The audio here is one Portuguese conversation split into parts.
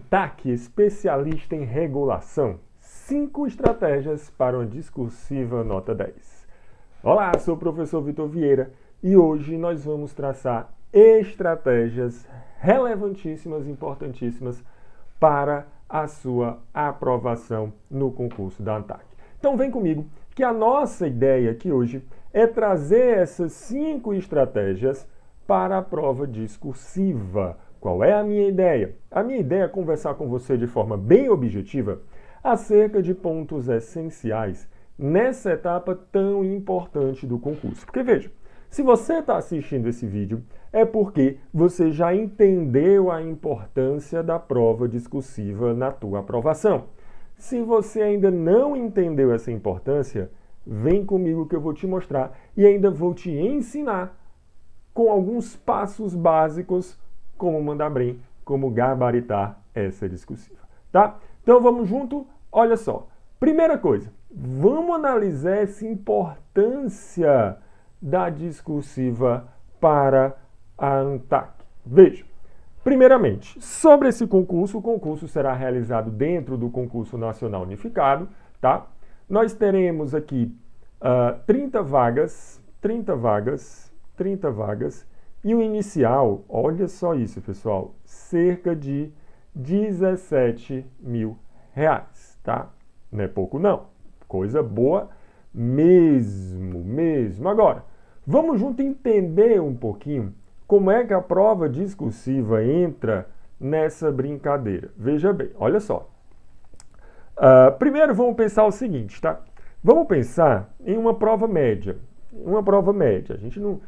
ANTAC, especialista em regulação. 5 estratégias para uma discursiva nota 10. Olá, sou o professor Vitor Vieira e hoje nós vamos traçar estratégias relevantíssimas, importantíssimas para a sua aprovação no concurso da ANTAC. Então vem comigo que a nossa ideia aqui hoje é trazer essas 5 estratégias para a prova discursiva. Qual é a minha ideia? A minha ideia é conversar com você de forma bem objetiva acerca de pontos essenciais nessa etapa tão importante do concurso. Porque veja, se você está assistindo esse vídeo, é porque você já entendeu a importância da prova discursiva na tua aprovação. Se você ainda não entendeu essa importância, vem comigo que eu vou te mostrar e ainda vou te ensinar com alguns passos básicos como mandar bem, como gabaritar essa discursiva, tá? Então vamos junto? Olha só. Primeira coisa, vamos analisar essa importância da discursiva para a ANTAC. Veja, primeiramente, sobre esse concurso, o concurso será realizado dentro do Concurso Nacional Unificado, tá? Nós teremos aqui 30 vagas, e o inicial, olha só isso, pessoal, cerca de R$17 mil, tá? Não é pouco não, coisa boa mesmo. Agora, vamos junto entender um pouquinho como é que a prova discursiva entra nessa brincadeira. Veja bem, olha só. Primeiro vamos pensar o seguinte, tá? Vamos pensar em uma prova média. A gente não...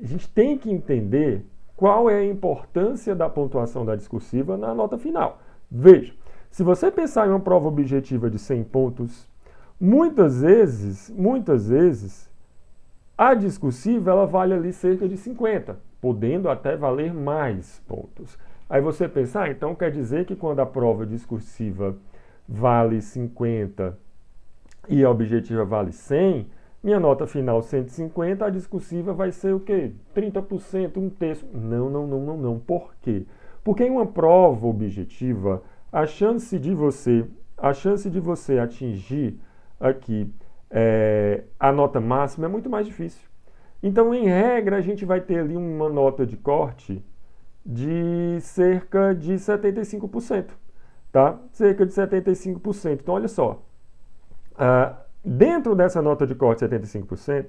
a gente tem que entender qual é a importância da pontuação da discursiva na nota final. Veja, se você pensar em uma prova objetiva de 100 pontos, muitas vezes, a discursiva ela vale ali cerca de 50, podendo até valer mais pontos. Aí você pensa, então quer dizer que quando a prova discursiva vale 50 e a objetiva vale 100, minha nota final 150, a discursiva vai ser o quê? 30%, um terço. Não. Por quê? Porque em uma prova objetiva, a chance de você atingir aqui a nota máxima é muito mais difícil. Então, em regra, a gente vai ter ali uma nota de corte de cerca de 75%, tá? Cerca de 75%. Então, olha só. Dentro dessa nota de corte de 75%,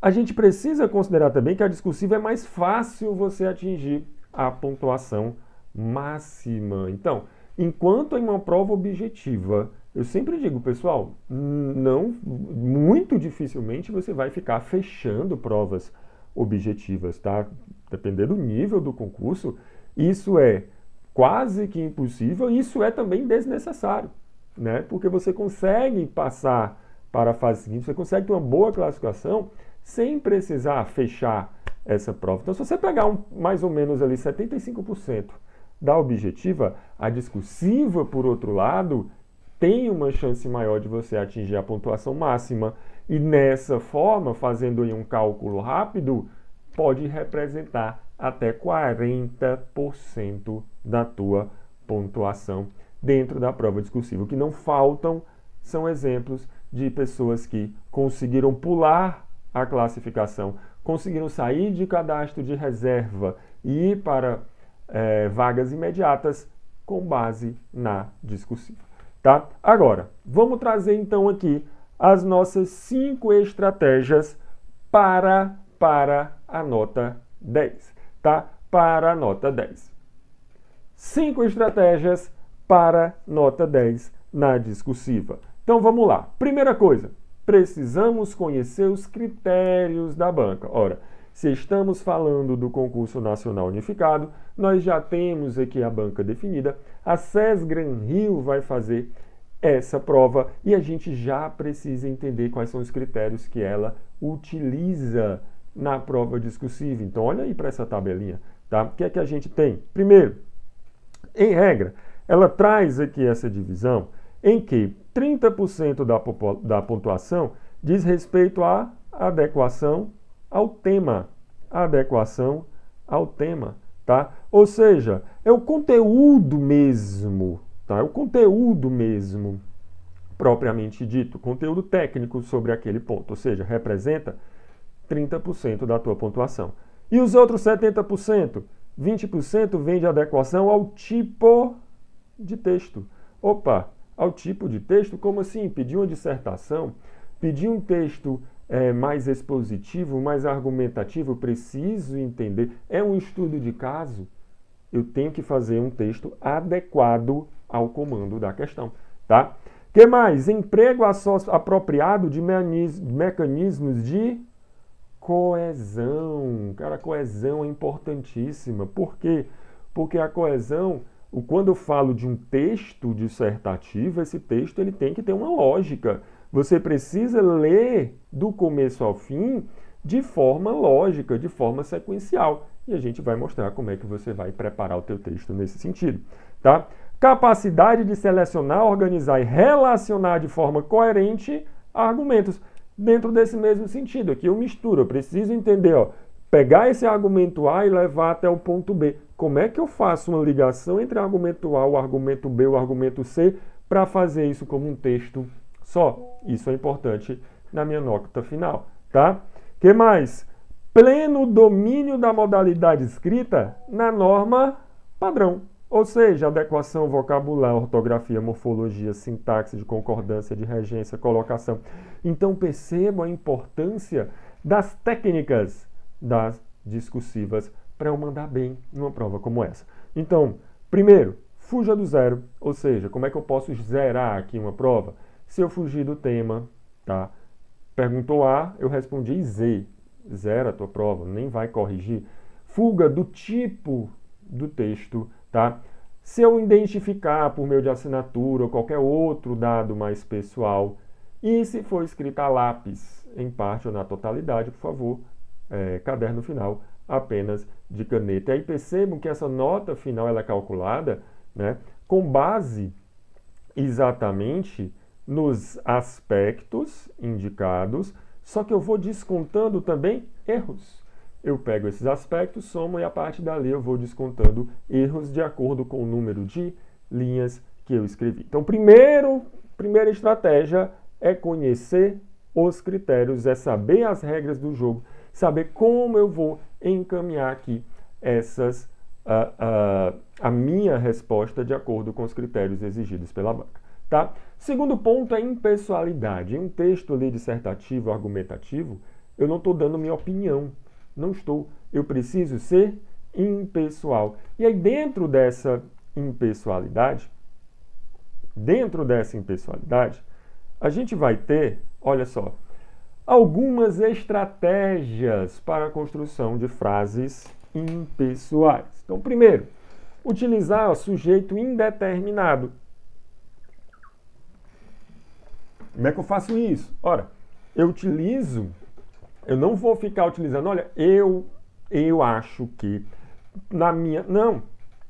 a gente precisa considerar também que a discursiva é mais fácil você atingir a pontuação máxima. Então, enquanto em uma prova objetiva, eu sempre digo, pessoal, muito dificilmente você vai ficar fechando provas objetivas, tá? Dependendo do nível do concurso, isso é quase que impossível, e isso é também desnecessário, né? Porque você consegue passar para a fase seguinte, você consegue ter uma boa classificação sem precisar fechar essa prova. Então, se você pegar mais ou menos ali 75% da objetiva, a discursiva, por outro lado, tem uma chance maior de você atingir a pontuação máxima. E nessa forma, fazendo aí um cálculo rápido, pode representar até 40% da tua pontuação dentro da prova discursiva. O que não faltam são exemplos de pessoas que conseguiram pular a classificação, conseguiram sair de cadastro de reserva e ir para vagas imediatas com base na discursiva, tá? Agora, vamos trazer então aqui as nossas 5 estratégias para a nota 10, tá? Para a nota 10. 5 estratégias para nota 10 na discursiva. Então vamos lá. Primeira coisa, precisamos conhecer os critérios da banca. Ora, se estamos falando do Concurso Nacional Unificado, nós já temos aqui a banca definida. A SES Gran Rio vai fazer essa prova e a gente já precisa entender quais são os critérios que ela utiliza na prova discursiva. Então olha aí para essa tabelinha, tá? O que é que a gente tem? Primeiro, em regra, ela traz aqui essa divisão em que 30% da pontuação diz respeito à adequação ao tema. Tá? Ou seja, é o conteúdo mesmo, tá? É o conteúdo mesmo, propriamente dito, conteúdo técnico sobre aquele ponto, ou seja, representa 30% da tua pontuação. E os outros 70%? 20% vem de adequação ao tipo de texto. Opa, ao tipo de texto? Como assim? Pedir uma dissertação? Pedir um texto mais expositivo, mais argumentativo? Eu preciso entender. É um estudo de caso? Eu tenho que fazer um texto adequado ao comando da questão, tá? O que mais? Emprego apropriado de mecanismos de coesão. Cara, a coesão é importantíssima. Por quê? Porque a coesão, quando eu falo de um texto dissertativo, esse texto ele tem que ter uma lógica. Você precisa ler do começo ao fim de forma lógica, de forma sequencial. E a gente vai mostrar como é que você vai preparar o teu texto nesse sentido, tá? Capacidade de selecionar, organizar e relacionar de forma coerente argumentos. Dentro desse mesmo sentido, aqui eu misturo, eu preciso entender, ó, pegar esse argumento A e levar até o ponto B. Como é que eu faço uma ligação entre o argumento A, o argumento B e o argumento C para fazer isso como um texto só? Isso é importante na minha nota final, tá? O que mais? Pleno domínio da modalidade escrita na norma padrão. Ou seja, adequação, vocabulário, ortografia, morfologia, sintaxe, de concordância, de regência, colocação. Então percebam a importância das técnicas das discursivas para eu mandar bem numa prova como essa. Então, primeiro, fuja do zero. Ou seja, como é que eu posso zerar aqui uma prova? Se eu fugir do tema, tá? Perguntou A, eu respondi Z. Zera a tua prova, nem vai corrigir. Fuga do tipo do texto, tá? Se eu identificar por meio de assinatura ou qualquer outro dado mais pessoal, e se for escrita a lápis, em parte ou na totalidade, por favor, caderno final apenas de caneta. E aí percebam que essa nota final ela é calculada, né, com base exatamente nos aspectos indicados, só que eu vou descontando também erros. Eu pego esses aspectos, somo e a partir dali eu vou descontando erros de acordo com o número de linhas que eu escrevi. Então, primeira estratégia é conhecer os critérios, é saber as regras do jogo, saber como eu vou encaminhar aqui a minha resposta de acordo com os critérios exigidos pela banca. Tá? Segundo ponto é impessoalidade. Em um texto ali dissertativo, argumentativo, eu não estou dando minha opinião. Não estou. Eu preciso ser impessoal. E aí, dentro dessa impessoalidade, a gente vai ter, olha só, algumas estratégias para a construção de frases impessoais. Então, primeiro, utilizar o sujeito indeterminado. Como é que eu faço isso? Ora, eu não vou ficar utilizando, olha, eu acho que, não,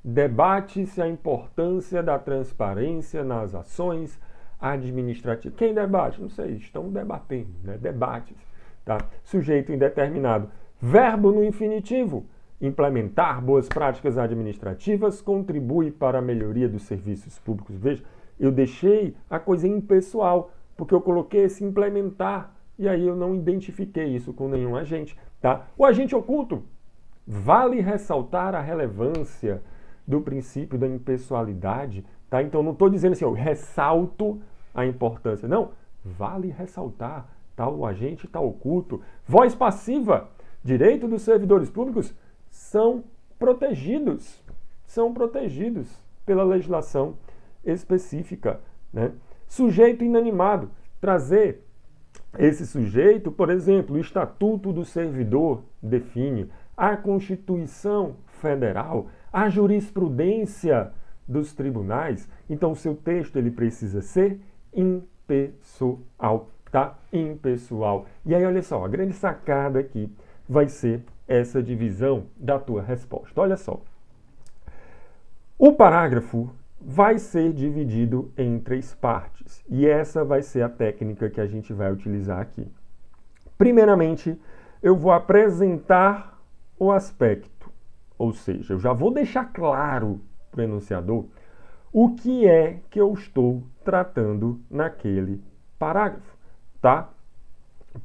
debate-se a importância da transparência nas ações administrativas. Quem debate? Não sei, estão debatendo, né? Debates, tá? Sujeito indeterminado. Verbo no infinitivo. Implementar boas práticas administrativas contribui para a melhoria dos serviços públicos. Veja, eu deixei a coisa impessoal, porque eu coloquei esse implementar, e aí eu não identifiquei isso com nenhum agente, tá? O agente oculto, vale ressaltar a relevância do princípio da impessoalidade, tá? Então não estou dizendo assim, eu ressalto a importância, não, vale ressaltar, tá? O agente está oculto. Voz passiva, direito dos servidores públicos são protegidos pela legislação específica, né? Sujeito inanimado, trazer esse sujeito, por exemplo, o Estatuto do Servidor define, a Constituição Federal, a jurisprudência dos tribunais. Então, o seu texto ele precisa ser impessoal, tá? Impessoal. E aí, olha só, a grande sacada aqui vai ser essa divisão da tua resposta. Olha só. O parágrafo vai ser dividido em 3 partes. E essa vai ser a técnica que a gente vai utilizar aqui. Primeiramente, eu vou apresentar o aspecto. Ou seja, eu já vou deixar claro para o enunciador o que é que eu estou tratando naquele parágrafo, tá?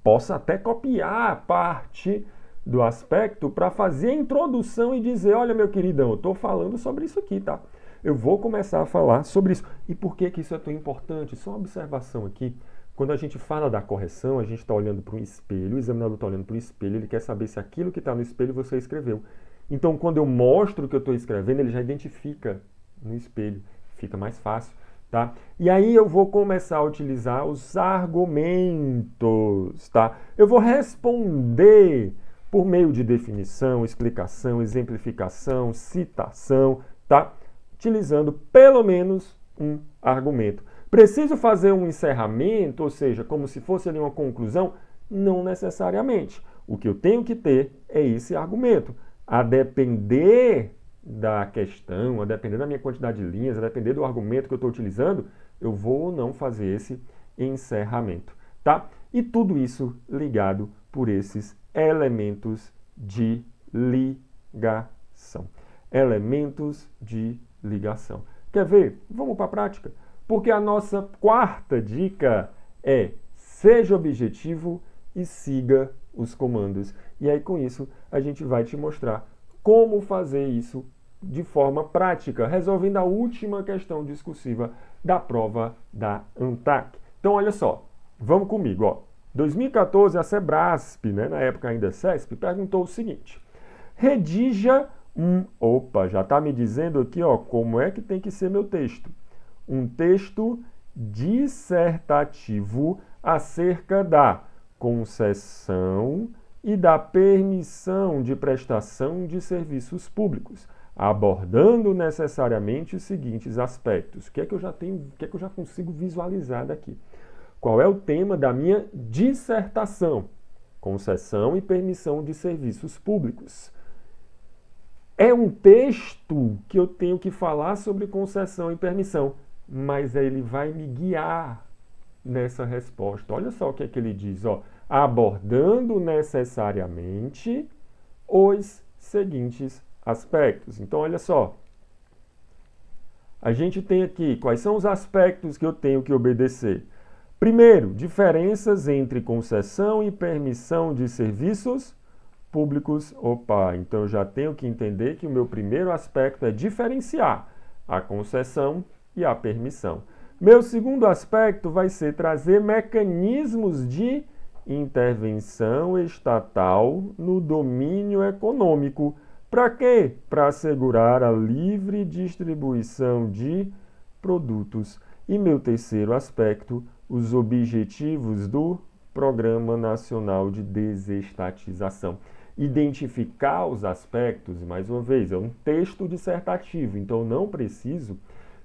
Posso até copiar parte do aspecto para fazer a introdução e dizer, olha, meu queridão, eu estou falando sobre isso aqui, tá? Eu vou começar a falar sobre isso. E por que que isso é tão importante? Só uma observação aqui. Quando a gente fala da correção, a gente está olhando para um espelho, o examinador está olhando para o espelho, ele quer saber se aquilo que está no espelho você escreveu. Então, quando eu mostro o que eu estou escrevendo, ele já identifica no espelho. Fica mais fácil, tá? E aí eu vou começar a utilizar os argumentos, tá? Eu vou responder por meio de definição, explicação, exemplificação, citação, tá? Utilizando pelo menos um argumento. Preciso fazer um encerramento, ou seja, como se fosse ali uma conclusão? Não necessariamente. O que eu tenho que ter é esse argumento. A depender da questão, a depender da minha quantidade de linhas, a depender do argumento que eu estou utilizando, eu vou ou não fazer esse encerramento, tá? E tudo isso ligado por esses elementos de ligação. Elementos de ligação. Quer ver? Vamos para a prática. Porque a nossa quarta dica é seja objetivo e siga os comandos. E aí com isso a gente vai te mostrar como fazer isso de forma prática, resolvendo a última questão discursiva da prova da ANTAC. Então olha só, vamos comigo, ó. 2014 a Sebrasp, né, na época ainda CESP, perguntou o seguinte: redija já está me dizendo aqui, ó, como é que tem que ser meu texto. Um texto dissertativo acerca da concessão e da permissão de prestação de serviços públicos, abordando necessariamente os seguintes aspectos. O que é que eu já tenho, o que é que eu já consigo visualizar daqui? Qual é o tema da minha dissertação? Concessão e permissão de serviços públicos. É um texto que eu tenho que falar sobre concessão e permissão, mas ele vai me guiar nessa resposta. Olha só o que é que ele diz, ó. Abordando necessariamente os seguintes aspectos. Então, olha só. A gente tem aqui quais são os aspectos que eu tenho que obedecer. Primeiro, diferenças entre concessão e permissão de serviços públicos. Opa, então eu já tenho que entender que o meu primeiro aspecto é diferenciar a concessão e a permissão. Meu segundo aspecto vai ser trazer mecanismos de intervenção estatal no domínio econômico. Para quê? Para assegurar a livre distribuição de produtos. E meu terceiro aspecto, os objetivos do Programa Nacional de Desestatização. Identificar os aspectos, mais uma vez, é um texto dissertativo, então eu não preciso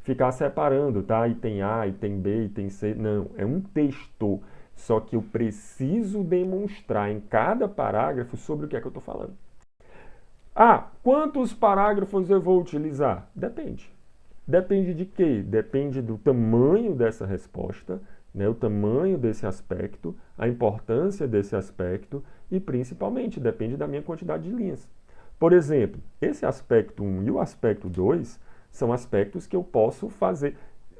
ficar separando, tá? Item A, item B, item C. Não, é um texto. Só que eu preciso demonstrar em cada parágrafo sobre o que é que eu estou falando. Ah, quantos parágrafos eu vou utilizar? Depende. Depende de quê? Depende do tamanho dessa resposta, né, o tamanho desse aspecto, a importância desse aspecto e, principalmente, depende da minha quantidade de linhas. Por exemplo, esse aspecto 1 e o aspecto 2 são aspectos que eu posso fazer.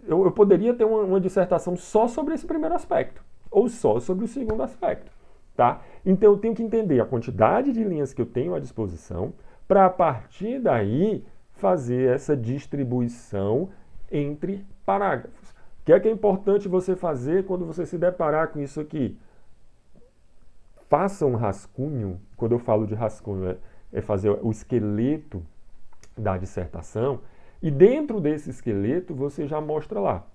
Eu poderia ter uma dissertação só sobre esse primeiro aspecto ou só sobre o segundo aspecto, tá? Então, eu tenho que entender a quantidade de linhas que eu tenho à disposição para, a partir daí, fazer essa distribuição entre parágrafos. O que é importante você fazer quando você se deparar com isso aqui? Faça um rascunho. Quando eu falo de rascunho, é fazer o esqueleto da dissertação. E dentro desse esqueleto, você já mostra lá.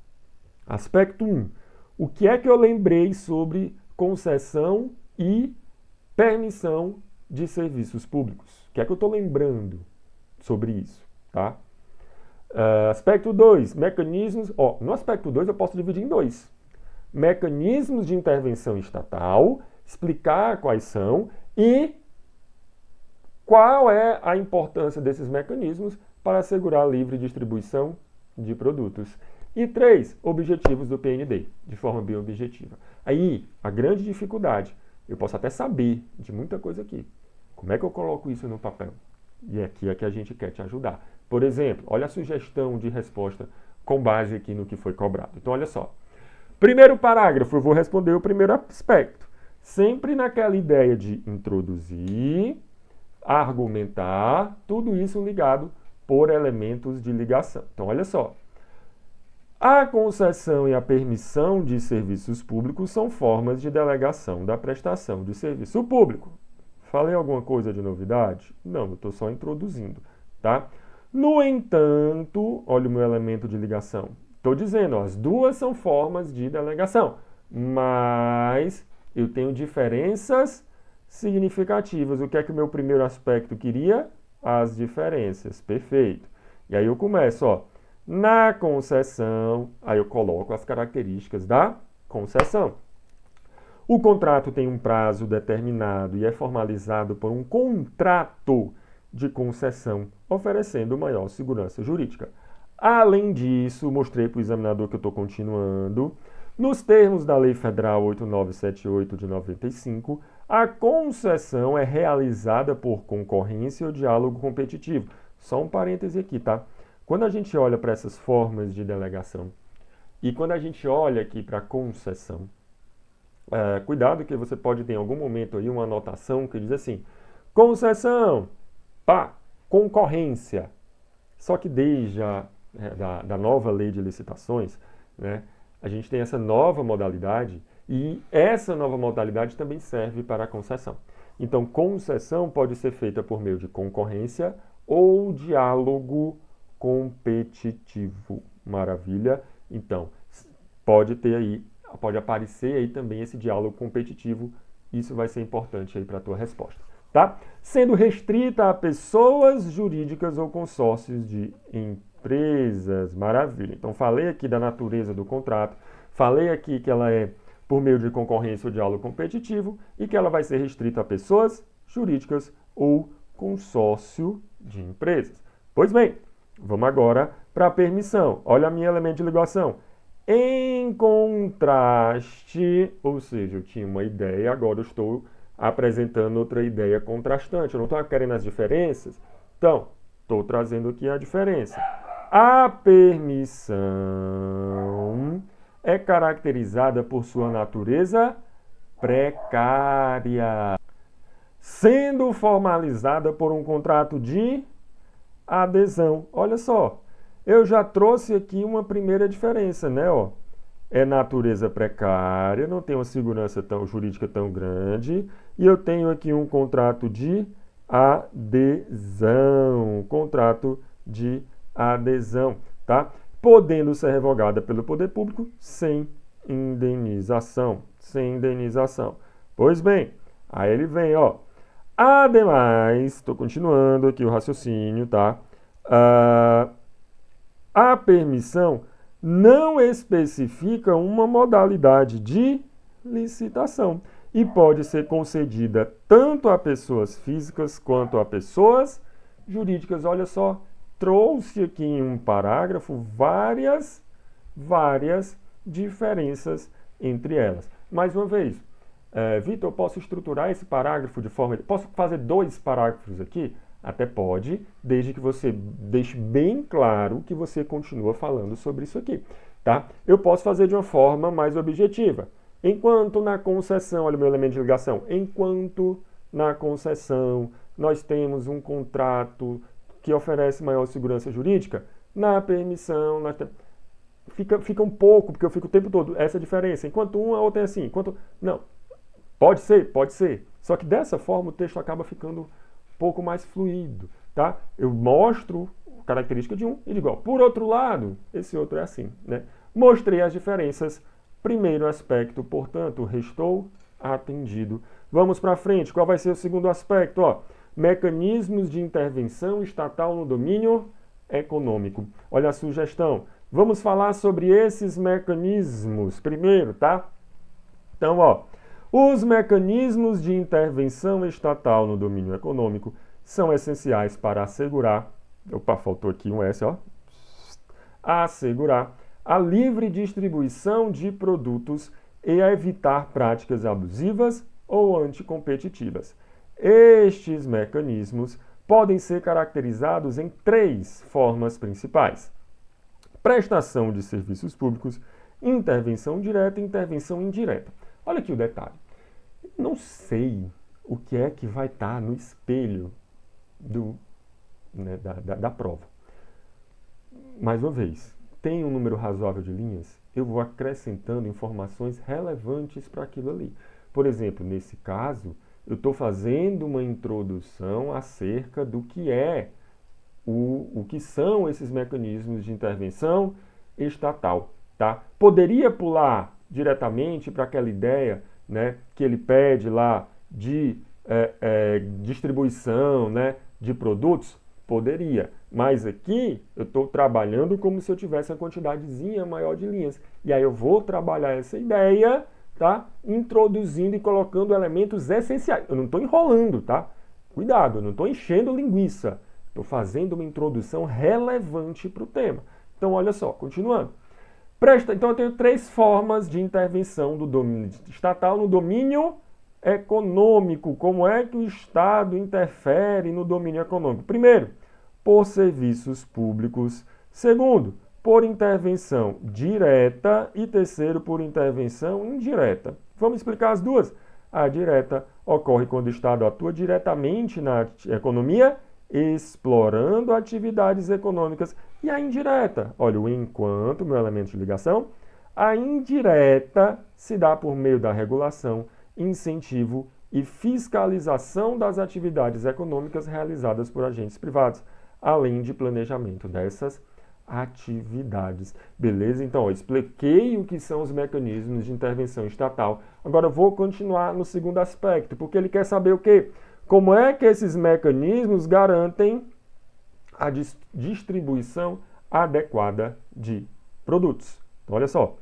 Aspecto 1. O que é que eu lembrei sobre concessão e permissão de serviços públicos? O que é que eu estou lembrando sobre isso? Tá? Aspecto 2, mecanismos. No aspecto 2 eu posso dividir em dois. Mecanismos de intervenção estatal, explicar quais são e qual é a importância desses mecanismos para assegurar a livre distribuição de produtos. E 3, objetivos do PND, de forma bem objetiva. Aí, a grande dificuldade, eu posso até saber de muita coisa aqui. Como é que eu coloco isso no papel? E aqui é que a gente quer te ajudar. Por exemplo, olha a sugestão de resposta com base aqui no que foi cobrado. Então, olha só. Primeiro parágrafo, eu vou responder o primeiro aspecto. Sempre naquela ideia de introduzir, argumentar, tudo isso ligado por elementos de ligação. Então, olha só. A concessão e a permissão de serviços públicos são formas de delegação da prestação de serviço público. Falei alguma coisa de novidade? Não, eu estou só introduzindo, tá? No entanto, olha o meu elemento de ligação. Estou dizendo, ó, as duas são formas de delegação, mas eu tenho diferenças significativas. O que é que o meu primeiro aspecto queria? As diferenças, perfeito. E aí eu começo, ó, na concessão, aí eu coloco as características da concessão. O contrato tem um prazo determinado e é formalizado por um contrato de concessão, oferecendo maior segurança jurídica. Além disso, mostrei para o examinador que eu estou continuando, nos termos da Lei Federal 8978 de 95, a concessão é realizada por concorrência ou diálogo competitivo. Só um parêntese aqui, tá? Quando a gente olha para essas formas de delegação e quando a gente olha aqui para a concessão, cuidado que você pode ter em algum momento aí uma anotação que diz assim, concessão, pá, concorrência. Só que desde da nova lei de licitações, né, a gente tem essa nova modalidade e essa nova modalidade também serve para a concessão. Então, concessão pode ser feita por meio de concorrência ou diálogo competitivo. Maravilha? Então, pode aparecer aí também esse diálogo competitivo. Isso vai ser importante aí para a tua resposta, tá? Sendo restrita a pessoas jurídicas ou consórcios de empresas. Maravilha. Então, falei aqui da natureza do contrato, falei aqui que ela é por meio de concorrência ou diálogo competitivo e que ela vai ser restrita a pessoas jurídicas ou consórcio de empresas. Pois bem, vamos agora para a permissão. Olha a minha elemento de ligação. Em contraste, ou seja, eu tinha uma ideia, agora eu estou apresentando outra ideia contrastante. Eu não estou querendo as diferenças, então estou trazendo aqui a diferença. A permissão é caracterizada por sua natureza precária, sendo formalizada por um contrato de adesão. Olha só, eu já trouxe aqui uma primeira diferença, né? Ó, é natureza precária, não tem uma segurança jurídica tão grande, e eu tenho aqui um contrato de adesão. Contrato de adesão, tá? Podendo ser revogada pelo poder público sem indenização. Sem indenização. Pois bem, aí ele vem, ó. Ademais, estou continuando aqui o raciocínio, tá? A permissão não especifica uma modalidade de licitação e pode ser concedida tanto a pessoas físicas quanto a pessoas jurídicas. Olha só, trouxe aqui em um parágrafo várias diferenças entre elas. Mais uma vez, Vitor, eu posso estruturar esse parágrafo de forma... Posso fazer 2 parágrafos aqui? Até pode, desde que você deixe bem claro que você continua falando sobre isso aqui, tá? Eu posso fazer de uma forma mais objetiva. Enquanto na concessão, olha o meu elemento de ligação, enquanto na concessão nós temos um contrato que oferece maior segurança jurídica, na permissão nós temos... Fica um pouco, porque eu fico o tempo todo, essa diferença. Enquanto um, a outra é assim. Enquanto... Não, pode ser. Só que dessa forma o texto acaba ficando pouco mais fluido, tá? Eu mostro a característica de um e digo, ó, por outro lado, esse outro é assim, né? Mostrei as diferenças. Primeiro aspecto, portanto, restou atendido. Vamos para frente. Qual vai ser o segundo aspecto? Ó, mecanismos de intervenção estatal no domínio econômico. Olha a sugestão. Vamos falar sobre esses mecanismos primeiro, tá? Então, ó, os mecanismos de intervenção estatal no domínio econômico são essenciais para assegurar, opa, faltou aqui um S, ó, assegurar a livre distribuição de produtos e a evitar práticas abusivas ou anticompetitivas. Estes mecanismos podem ser caracterizados em 3 formas principais: prestação de serviços públicos, intervenção direta e intervenção indireta. Olha aqui o detalhe. Não sei o que é que vai estar no espelho da prova. Mais uma vez, tem um número razoável de linhas, eu vou acrescentando informações relevantes para aquilo ali. Por exemplo, nesse caso, eu estou fazendo uma introdução acerca do que o que são esses mecanismos de intervenção estatal. Tá? Poderia pular diretamente para aquela ideia, né, que ele pede lá de distribuição, né, de produtos? Poderia, mas aqui eu estou trabalhando como se eu tivesse uma quantidadezinha maior de linhas. E aí eu vou trabalhar essa ideia, tá? Introduzindo e colocando elementos essenciais. Eu não estou enrolando, tá? Cuidado, eu não estou enchendo linguiça. Estou fazendo uma introdução relevante para o tema. Então, olha só, continuando. Então, eu tenho 3 formas de intervenção do domínio estatal no domínio econômico. Como é que o Estado interfere no domínio econômico? Primeiro, por serviços públicos. Segundo, por intervenção direta. E terceiro, por intervenção indireta. Vamos explicar as duas. A direta ocorre quando o Estado atua diretamente na economia, explorando atividades econômicas. E a indireta, olha, o enquanto, meu elemento de ligação, a indireta se dá por meio da regulação, incentivo e fiscalização das atividades econômicas realizadas por agentes privados, além de planejamento dessas atividades. Beleza? Então, eu expliquei o que são os mecanismos de intervenção estatal. Agora eu vou continuar no segundo aspecto, porque ele quer saber o quê? Como é que esses mecanismos garantem a distribuição adequada de produtos? Então, olha só.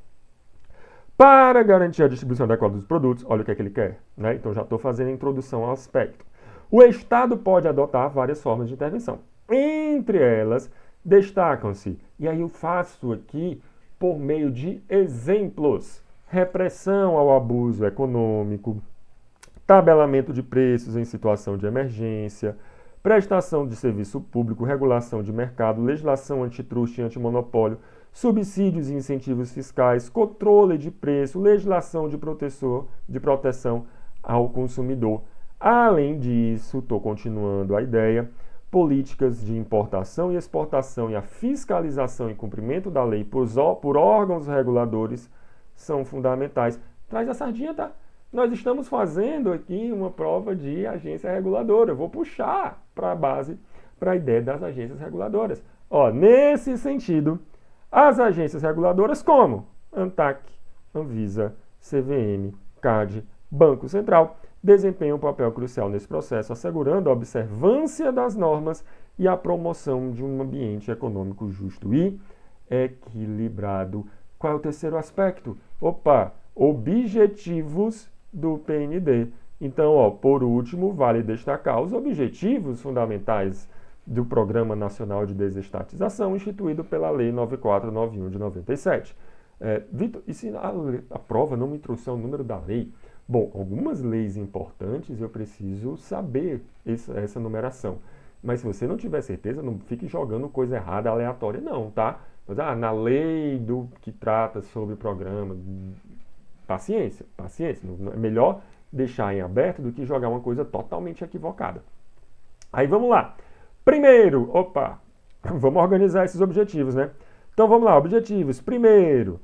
Para garantir a distribuição adequada dos produtos, olha o que é que ele quer, né? Então, já estou fazendo a introdução ao aspecto. O Estado pode adotar várias formas de intervenção. Entre elas, destacam-se, e aí eu faço aqui por meio de exemplos: repressão ao abuso econômico, tabelamento de preços em situação de emergência, prestação de serviço público, regulação de mercado, legislação antitruste e antimonopólio, subsídios e incentivos fiscais, controle de preço, legislação de proteção ao consumidor. Além disso, estou continuando a ideia, políticas de importação e exportação e a fiscalização e cumprimento da lei por órgãos reguladores são fundamentais. Traz a sardinha, tá? Nós estamos fazendo aqui uma prova de agência reguladora. Eu vou puxar para a base, para a ideia das agências reguladoras. Ó, nesse sentido, as agências reguladoras como ANTAC, Anvisa, CVM, CAD, Banco Central, desempenham um papel crucial nesse processo, assegurando a observância das normas e a promoção de um ambiente econômico justo e equilibrado. Qual é o terceiro aspecto? Objetivos do PND. Então, por último, vale destacar os objetivos fundamentais do Programa Nacional de Desestatização, instituído pela Lei 9491 de 97. Vitor, e se a prova não me trouxer o número da lei? Bom, algumas leis importantes eu preciso saber essa numeração. Mas se você não tiver certeza, não fique jogando coisa errada, aleatória, não, tá? Mas, na lei que trata sobre o programa, paciência. É melhor deixar em aberto do que jogar uma coisa totalmente equivocada. Aí vamos lá. Primeiro, vamos organizar esses objetivos, né? Então vamos lá, objetivos. Primeiro,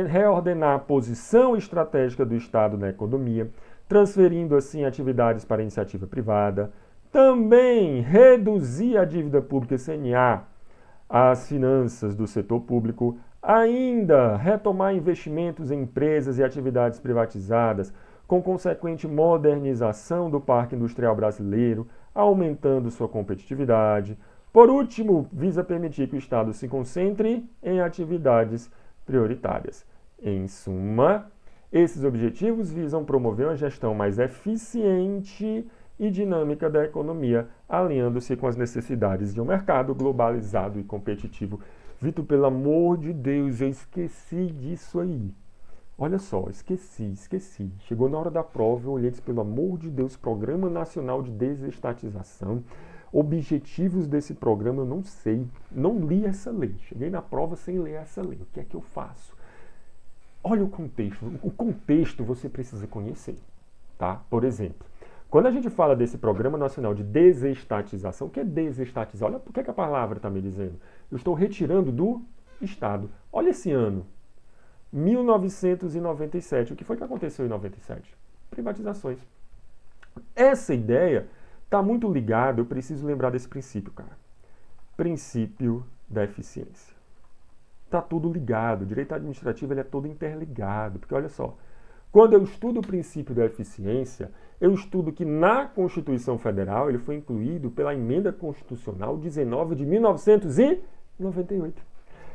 reordenar a posição estratégica do Estado na economia, transferindo assim atividades para a iniciativa privada. Também reduzir a dívida pública CNA, as finanças do setor público. Ainda retomar investimentos em empresas e atividades privatizadas, com consequente modernização do parque industrial brasileiro, aumentando sua competitividade. Por último, visa permitir que o Estado se concentre em atividades prioritárias. Em suma, esses objetivos visam promover uma gestão mais eficiente e dinâmica da economia, alinhando-se com as necessidades de um mercado globalizado e competitivo. Vitor, pelo amor de Deus, eu esqueci disso aí. Olha só, esqueci. Chegou na hora da prova, eu olhei e disse, pelo amor de Deus, Programa Nacional de Desestatização. Objetivos desse programa eu não sei, não li essa lei. Cheguei na prova sem ler essa lei. O que é que eu faço? Olha o contexto. O contexto você precisa conhecer, tá? Por exemplo, quando a gente fala desse Programa Nacional de Desestatização, o que é desestatizar? Olha o que é que a palavra está me dizendo. Eu estou retirando do Estado. Olha esse ano, 1997. O que foi que aconteceu em 97? Privatizações. Essa ideia está muito ligada, eu preciso lembrar desse princípio, cara. Princípio da eficiência. Está tudo ligado. O direito administrativo ele é todo interligado. Porque olha só, quando eu estudo o princípio da eficiência, eu estudo que na Constituição Federal ele foi incluído pela Emenda Constitucional 19 de 1998.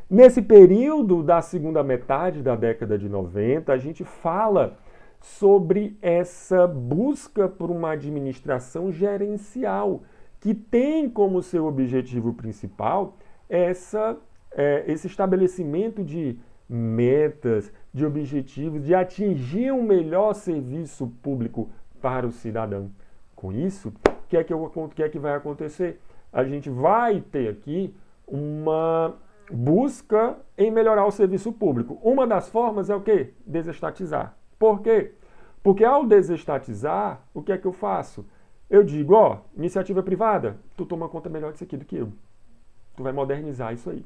Nesse período da segunda metade da década de 90, a gente fala sobre essa busca por uma administração gerencial, que tem como seu objetivo principal esse estabelecimento de metas, de objetivos, de atingir um melhor serviço público para o cidadão. Com isso, o que é que vai acontecer? A gente vai ter aqui uma busca em melhorar o serviço público. Uma das formas é o quê? Desestatizar. Por quê? Porque ao desestatizar, o que é que eu faço? Eu digo, ó, iniciativa privada, tu toma conta melhor disso aqui do que eu. Tu vai modernizar isso aí.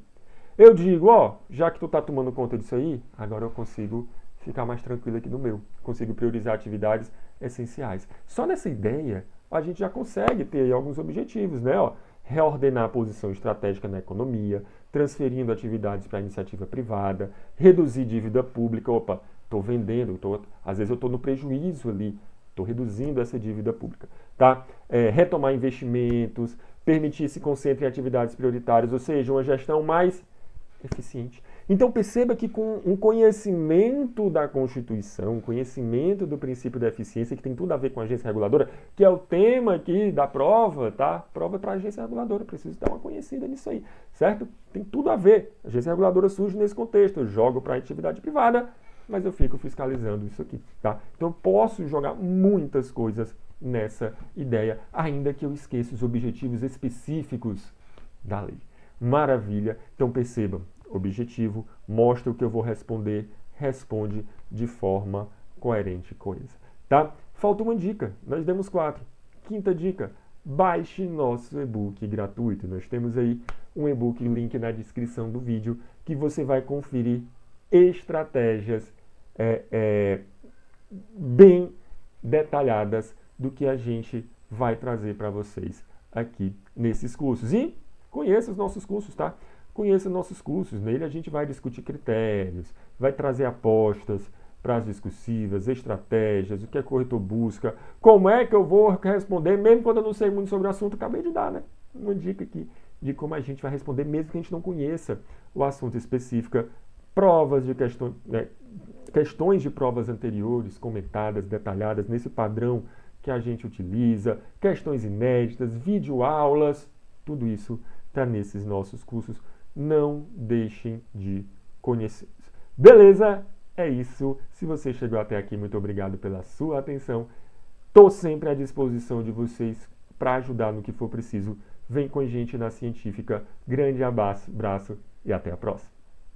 Eu digo, ó, já que tu tá tomando conta disso aí, agora eu consigo ficar mais tranquilo aqui no meu. Consigo priorizar atividades essenciais. Só nessa ideia, a gente já consegue ter aí alguns objetivos, né? Ó, reordenar a posição estratégica na economia, transferindo atividades para a iniciativa privada, reduzir dívida pública. Opa, estou vendendo, às vezes eu estou no prejuízo ali, estou reduzindo essa dívida pública. Tá? Retomar investimentos, permitir se concentre em atividades prioritárias, ou seja, uma gestão mais eficiente. Então perceba que com um conhecimento da Constituição, um conhecimento do princípio da eficiência, que tem tudo a ver com a agência reguladora, que é o tema aqui da prova, tá? Prova para a agência reguladora, preciso dar uma conhecida nisso aí, certo? Tem tudo a ver. A agência reguladora surge nesse contexto, eu jogo para a atividade privada, mas eu fico fiscalizando isso aqui, tá? Então eu posso jogar muitas coisas nessa ideia, ainda que eu esqueça os objetivos específicos da lei. Maravilha. Então percebam, objetivo, mostra o que eu vou responder, responde de forma coerente e coesa. Tá? Falta uma dica, nós demos 4. Quinta dica, baixe nosso e-book gratuito. Nós temos aí um e-book, link na descrição do vídeo, que você vai conferir estratégias bem detalhadas do que a gente vai trazer para vocês aqui nesses cursos. E conheça os nossos cursos, tá? Conheça nossos cursos. Nele a gente vai discutir critérios, vai trazer apostas para as discursivas, estratégias, o que a corretor busca, como é que eu vou responder, mesmo quando eu não sei muito sobre o assunto. Acabei de dar, né? Uma dica aqui de como a gente vai responder, mesmo que a gente não conheça o assunto específico. Provas de questões de provas anteriores, comentadas, detalhadas, nesse padrão que a gente utiliza, questões inéditas, videoaulas, tudo isso está nesses nossos cursos. Não deixem de conhecer. Beleza? É isso. Se você chegou até aqui, muito obrigado pela sua atenção. Estou sempre à disposição de vocês para ajudar no que for preciso. Vem com a gente na Científica. Grande abraço e até a próxima.